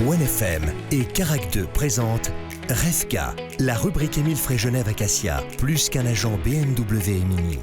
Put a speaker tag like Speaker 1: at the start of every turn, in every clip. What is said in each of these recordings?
Speaker 1: OneFM et Carac 2 présentent Revka, la rubrique Émile Frey Genève Acacia, plus qu'un agent BMW et Mini.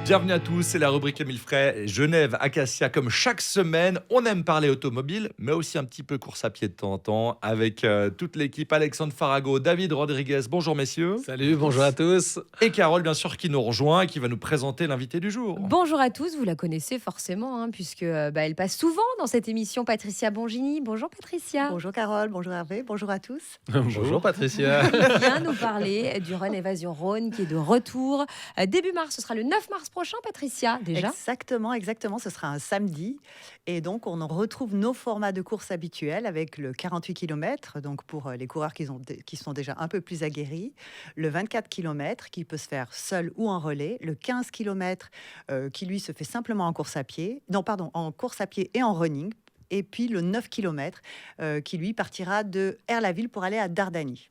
Speaker 2: Bienvenue à tous, c'est la rubrique Émile Frey, Genève Acacia. Comme chaque semaine, on aime parler automobile, mais aussi un petit peu course à pied de temps en temps, avec toute l'équipe, Alexandre Farago, David Rodriguez. Bonjour messieurs.
Speaker 3: Salut, bonjour à tous.
Speaker 2: Et Carole, bien sûr, qui nous rejoint et qui va nous présenter l'invité du jour.
Speaker 4: Bonjour à tous, vous la connaissez forcément, puisque elle passe souvent dans cette émission, Patricia Bongini. Bonjour Patricia.
Speaker 5: Bonjour Carole, bonjour Hervé, bonjour à tous.
Speaker 3: Bonjour Patricia.
Speaker 4: Elle vient nous parler du Run Évasion Rhône qui est de retour. Début mars, ce sera le 9 mars prochain, Patricia, déjà.
Speaker 5: Exactement, ce sera un samedi. Et donc, on retrouve nos formats de course habituels avec le 48 km, donc pour les coureurs qui sont déjà un peu plus aguerris, le 24 km qui peut se faire seul ou en relais, le 15 km qui lui se fait simplement en course à pied, en course à pied et en running, et puis le 9 km qui lui partira de Erlaville pour aller à Dardany.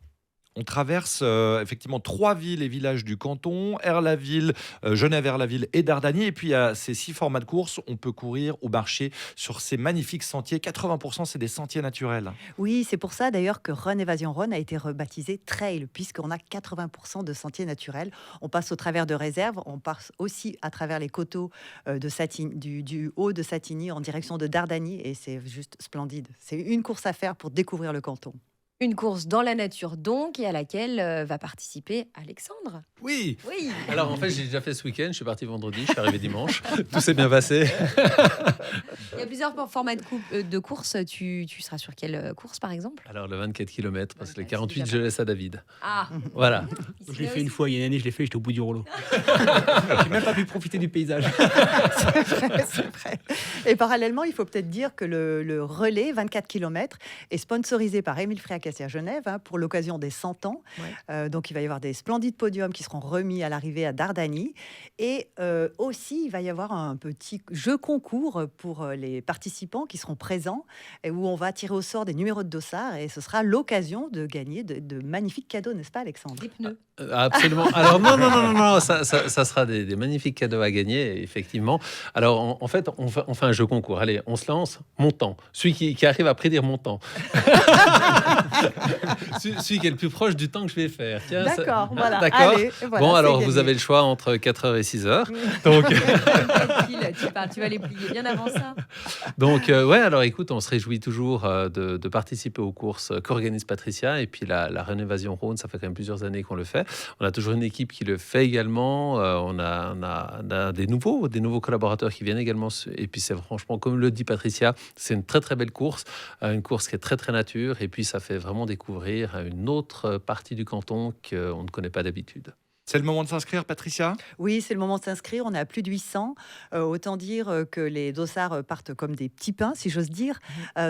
Speaker 2: On traverse effectivement 3 villes et villages du canton, Erlaville, Genève-Erlaville et Dardany. Et puis il y a ces 6 formats de course. On peut courir ou marcher sur ces magnifiques sentiers. 80% c'est des sentiers naturels.
Speaker 5: Oui, c'est pour ça d'ailleurs que Run Évasion Rhône a été rebaptisé Trail, puisqu'on a 80% de sentiers naturels. On passe au travers de réserves, on passe aussi à travers les coteaux du haut de Satigny en direction de Dardany. Et c'est juste splendide. C'est une course à faire pour découvrir le canton.
Speaker 4: Une course dans la nature donc, et à laquelle va participer Alexandre.
Speaker 3: Oui.
Speaker 4: Oui.
Speaker 3: Alors en fait, j'ai déjà fait ce week-end. Je suis parti vendredi, je suis arrivé dimanche. Tout s'est bien passé.
Speaker 4: Il y a plusieurs formats de course. Tu seras sur quelle course par exemple?
Speaker 3: Alors le 24 km, parce que le
Speaker 4: 24,
Speaker 3: 48,
Speaker 4: c'est
Speaker 3: je laisse à David.
Speaker 4: Ah,
Speaker 3: Voilà.
Speaker 6: Je l'ai fait une fois, il y a une année, je l'ai fait, j'étais au bout du rouleau. J'ai même pas pu profiter du paysage.
Speaker 5: C'est vrai. Et parallèlement, il faut peut-être dire que le relais 24 km est sponsorisé par Émile Frey Acacia Genève pour l'occasion des 100 ans.
Speaker 4: Ouais.
Speaker 5: Donc, il va y avoir des splendides podiums qui seront remis à l'arrivée à Dardany. Et aussi, il va y avoir un petit jeu concours pour les participants qui seront présents et où on va tirer au sort des numéros de dossard. Et ce sera l'occasion de gagner de magnifiques cadeaux, n'est-ce pas, Alexandre?
Speaker 4: des pneus.
Speaker 3: Absolument. Alors non, ça sera des magnifiques cadeaux à gagner, effectivement. Alors en fait, on fait un jeu concours. Allez, on se lance. Mon temps. Celui qui arrive à prédire mon temps. Celui qui est le plus proche du temps que je vais faire. Tiens,
Speaker 5: D'accord, voilà.
Speaker 3: D'accord.
Speaker 5: Allez, voilà,
Speaker 3: Bon,
Speaker 5: c'est
Speaker 3: alors
Speaker 5: gagné.
Speaker 3: vous avez le choix entre 4h et 6h. Donc,
Speaker 4: Tu vas les plier bien avant ça.
Speaker 3: Donc alors écoute, on se réjouit toujours de participer aux courses qu'organise Patricia. Et puis la Run Évasion Rhône, ça fait quand même plusieurs années qu'on le fait. On a toujours une équipe qui le fait également. On a des nouveaux collaborateurs qui viennent également. Et puis c'est franchement, comme le dit Patricia, c'est une très très belle course. Une course qui est très très nature. Et puis ça fait vraiment découvrir une autre partie du canton qu'on ne connaît pas d'habitude.
Speaker 2: C'est le moment de s'inscrire, Patricia.
Speaker 5: Oui, c'est le moment de s'inscrire. On est à plus de 800. Autant dire que les dossards partent comme des petits pains, si j'ose dire.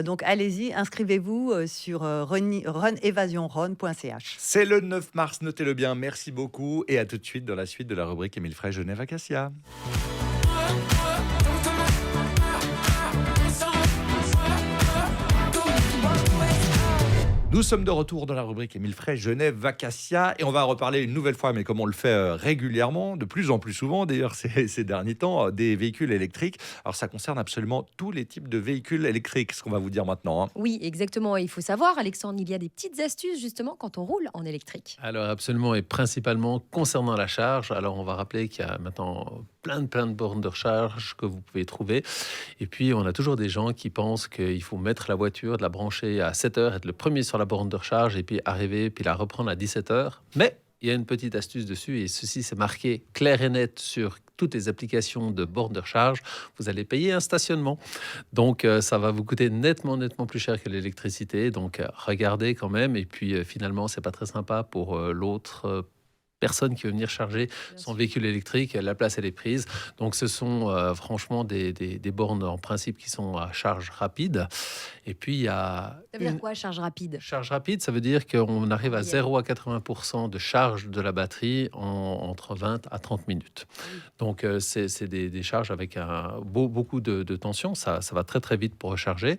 Speaker 5: Donc, allez-y, inscrivez-vous sur runevasionrhône.ch.
Speaker 2: C'est le 9 mars, notez-le bien. Merci beaucoup. Et à tout de suite dans la suite de la rubrique Émile Frey Genève Acacia. Nous sommes de retour dans la rubrique Émile Frey Genève Acacia et on va reparler une nouvelle fois, mais comme on le fait régulièrement, de plus en plus souvent d'ailleurs ces derniers temps, des véhicules électriques. Alors ça concerne absolument tous les types de véhicules électriques, ce qu'on va vous dire maintenant.
Speaker 4: Oui, exactement. Il faut savoir, Alexandre, il y a des petites astuces justement quand on roule en électrique.
Speaker 3: Alors absolument, et principalement concernant la charge. Alors on va rappeler qu'il y a maintenant plein de bornes de recharge que vous pouvez trouver. Et puis on a toujours des gens qui pensent qu'il faut mettre la voiture, de la brancher à 7h, être le premier sur la borne de recharge et puis arriver, puis la reprendre à 17h. Mais il y a une petite astuce dessus et ceci c'est marqué clair et net sur toutes les applications de bornes de recharge. Vous allez payer un stationnement. Donc ça va vous coûter nettement plus cher que l'électricité. Donc regardez quand même. Et puis finalement, c'est pas très sympa pour l'autre personne qui veut venir charger son véhicule électrique, la place elle est prise. Donc ce sont franchement des bornes en principe qui sont à charge rapide. Et puis il y a
Speaker 4: Ça veut dire quoi, charge rapide?
Speaker 3: charge rapide, ça veut dire qu'on arrive à 0 à 80% de charge de la batterie entre 20 à 30 minutes. Donc c'est des charges avec beaucoup de tension, ça va très vite pour recharger.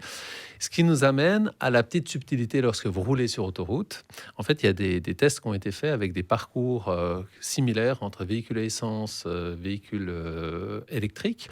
Speaker 3: Ce qui nous amène à la petite subtilité lorsque vous roulez sur autoroute. En fait, il y a des tests qui ont été faits avec des parcours similaires entre véhicules à essence, véhicules électriques.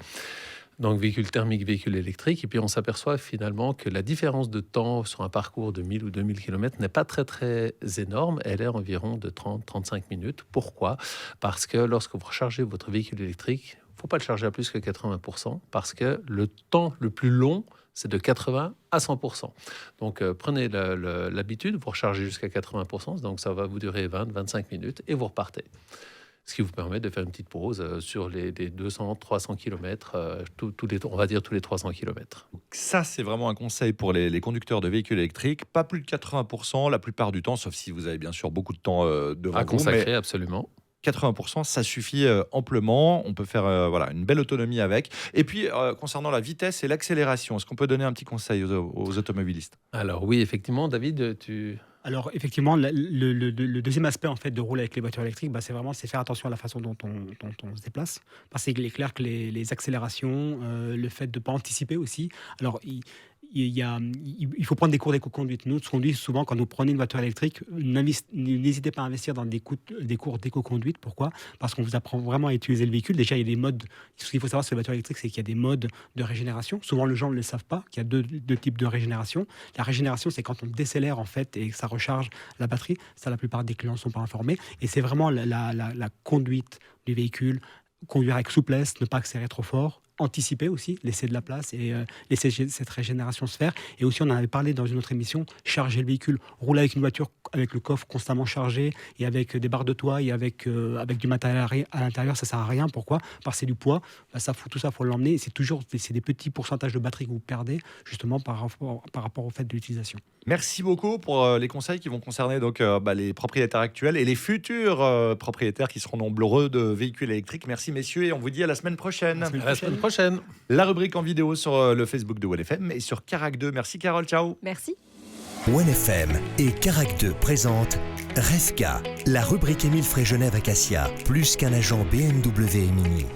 Speaker 3: Donc véhicule thermique, véhicule électrique. Et puis on s'aperçoit finalement que la différence de temps sur un parcours de 1000 ou 2000 km n'est pas très très énorme. Elle est environ de 30-35 minutes. Pourquoi ? Parce que lorsque vous rechargez votre véhicule électrique, il ne faut pas le charger à plus que 80%, parce que le temps le plus long, c'est de 80 à 100%. Donc prenez l'habitude, vous rechargez jusqu'à 80%, donc ça va vous durer 20-25 minutes et vous repartez. Ce qui vous permet de faire une petite pause sur les 200-300 km, on va dire tous les 300 km.
Speaker 2: Ça, c'est vraiment un conseil pour les conducteurs de véhicules électriques. Pas plus de 80% la plupart du temps, sauf si vous avez bien sûr beaucoup de temps devant
Speaker 3: À
Speaker 2: vous.
Speaker 3: consacrer,
Speaker 2: Mais
Speaker 3: absolument.
Speaker 2: 80%, ça suffit amplement. On peut faire une belle autonomie avec. Et puis, concernant la vitesse et l'accélération, est-ce qu'on peut donner un petit conseil aux automobilistes ?
Speaker 3: Alors oui, effectivement, David, tu...
Speaker 6: Alors effectivement, le deuxième aspect en fait de rouler avec les voitures électriques, c'est faire attention à la façon dont on se déplace. Parce qu'il est clair que les accélérations, le fait de ne pas anticiper aussi. Alors il faut prendre des cours d'éco-conduite. Nous, ce qu'on dit souvent quand nous prenons une voiture électrique, n'hésitez pas à investir dans des cours d'éco-conduite. Pourquoi ? Parce qu'on vous apprend vraiment à utiliser le véhicule. Déjà, il y a des modes. Ce qu'il faut savoir sur les voitures électriques, c'est qu'il y a des modes de régénération. Souvent, les gens ne le savent pas, qu'il y a deux types de régénération. La régénération, c'est quand on décélère en fait et que ça recharge la batterie. Ça, la plupart des clients ne sont pas informés. Et c'est vraiment la conduite du véhicule, conduire avec souplesse, ne pas accélérer trop fort, anticiper aussi, laisser de la place et laisser cette régénération se faire. Et aussi, on en avait parlé dans une autre émission, charger le véhicule, rouler avec une voiture avec le coffre constamment chargé et avec des barres de toit et avec du matériel à l'intérieur, ça sert à rien. Pourquoi ? Parce que c'est du poids. Tout ça, faut l'emmener. Et c'est des petits pourcentages de batterie que vous perdez justement par rapport au fait de l'utilisation.
Speaker 2: Merci beaucoup pour les conseils qui vont concerner donc les propriétaires actuels et les futurs propriétaires qui seront nombreux de véhicules électriques. Merci messieurs et on vous dit à la semaine prochaine.
Speaker 3: À la semaine prochaine.
Speaker 2: La rubrique en vidéo sur le Facebook de OneFM et sur Carac 2. Merci Carole, ciao.
Speaker 4: Merci.
Speaker 1: OneFM et Carac 2 présentent Resca, la rubrique Émile Fréjeunet Vacatia, plus qu'un agent BMW et Mini.